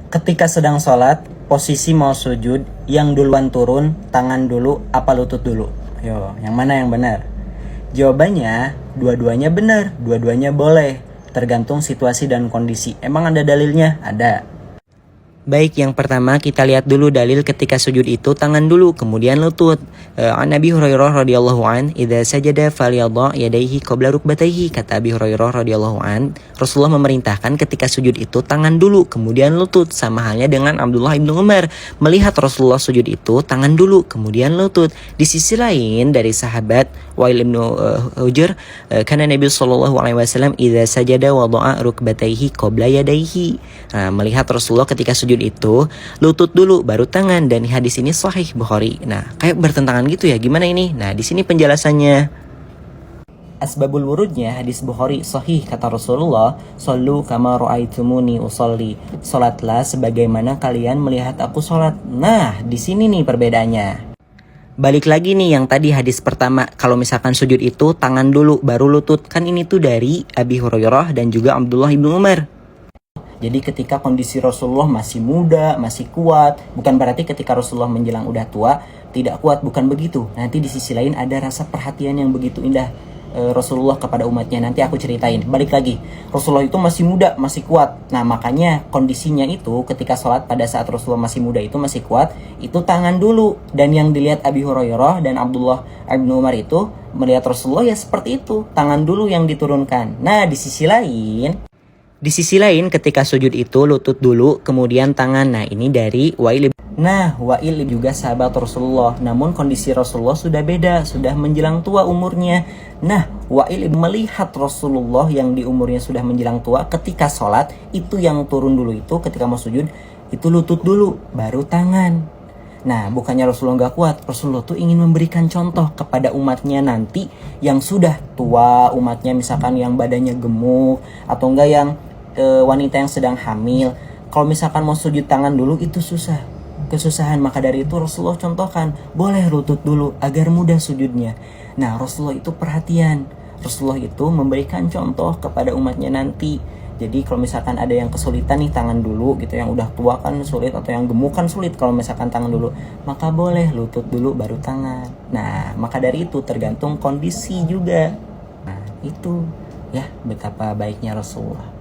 Ketika sedang sholat, posisi mau sujud, yang duluan turun, tangan dulu, apa lutut dulu? Yo, yang mana yang benar? Jawabannya, dua-duanya benar, dua-duanya boleh. Tergantung situasi dan kondisi. Emang ada dalilnya? Ada. Baik, yang pertama kita lihat dulu dalil ketika sujud itu tangan dulu, kemudian lutut. An Abi Hurairah radhiyallahu an, "Idza sajada falyadha yadayhi qabla rukbatayhi." Kata Abi Hurairah radhiyallahu an, Rasulullah memerintahkan ketika sujud itu tangan dulu, kemudian lutut. Sama halnya dengan Abdullah ibnu Umar, melihat Rasulullah sujud itu tangan dulu, kemudian lutut. Di sisi lain dari sahabat Wa'il ibnu Hujr, karena Nabi sallallahu alaihi wasallam idza sajada wada'a rukbatayhi qabla yadayhi. Nah, melihat Rasulullah ketika sujud itu lutut dulu baru tangan, dan hadis ini sahih Bukhari. Nah, kayak bertentangan gitu ya, gimana ini? Nah, di sini penjelasannya. Asbabul wurudnya hadis Bukhari sahih, kata Rasulullah, "Shallu kama ra'aitumuni usolli." Salatlah sebagaimana kalian melihat aku salat. Nah, di sini nih perbedaannya. Balik lagi nih yang tadi hadis pertama, kalau misalkan sujud itu tangan dulu baru lutut, kan ini tuh dari Abi Hurairah dan juga Abdullah ibnu Umar. Jadi ketika kondisi Rasulullah masih muda, masih kuat, bukan berarti ketika Rasulullah menjelang udah tua tidak kuat, bukan begitu. Nanti di sisi lain ada rasa perhatian yang begitu indah Rasulullah kepada umatnya. Nanti aku ceritain. Balik lagi, Rasulullah itu masih muda, masih kuat. Nah, makanya kondisinya itu ketika sholat pada saat Rasulullah masih muda itu masih kuat, itu tangan dulu. Dan yang dilihat Abi Hurairah dan Abdullah bin Umar itu melihat Rasulullah ya seperti itu, tangan dulu yang diturunkan. Nah, di sisi lain ketika sujud itu lutut dulu kemudian tangan. Nah, ini dari Wa'il. Nah, Wa'il juga sahabat Rasulullah, namun kondisi Rasulullah sudah beda, sudah menjelang tua umurnya. Nah, Wa'il melihat Rasulullah yang di umurnya sudah menjelang tua ketika sholat, itu yang turun dulu itu ketika mau sujud, itu lutut dulu, baru tangan. Nah, bukannya Rasulullah gak kuat, Rasulullah tuh ingin memberikan contoh kepada umatnya nanti yang sudah tua, umatnya misalkan yang badannya gemuk, atau enggak yang wanita yang sedang hamil. Kalau misalkan mau sujud tangan dulu itu susah, kesusahan. Maka dari itu Rasulullah contohkan, boleh lutut dulu agar mudah sujudnya. Nah, Rasulullah itu perhatian, Rasulullah itu memberikan contoh kepada umatnya nanti. Jadi kalau misalkan ada yang kesulitan nih tangan dulu gitu, yang udah tua kan sulit, atau yang gemuk kan sulit kalau misalkan tangan dulu, maka boleh lutut dulu baru tangan. Nah, maka dari itu tergantung kondisi juga. Nah, itu ya betapa baiknya Rasulullah.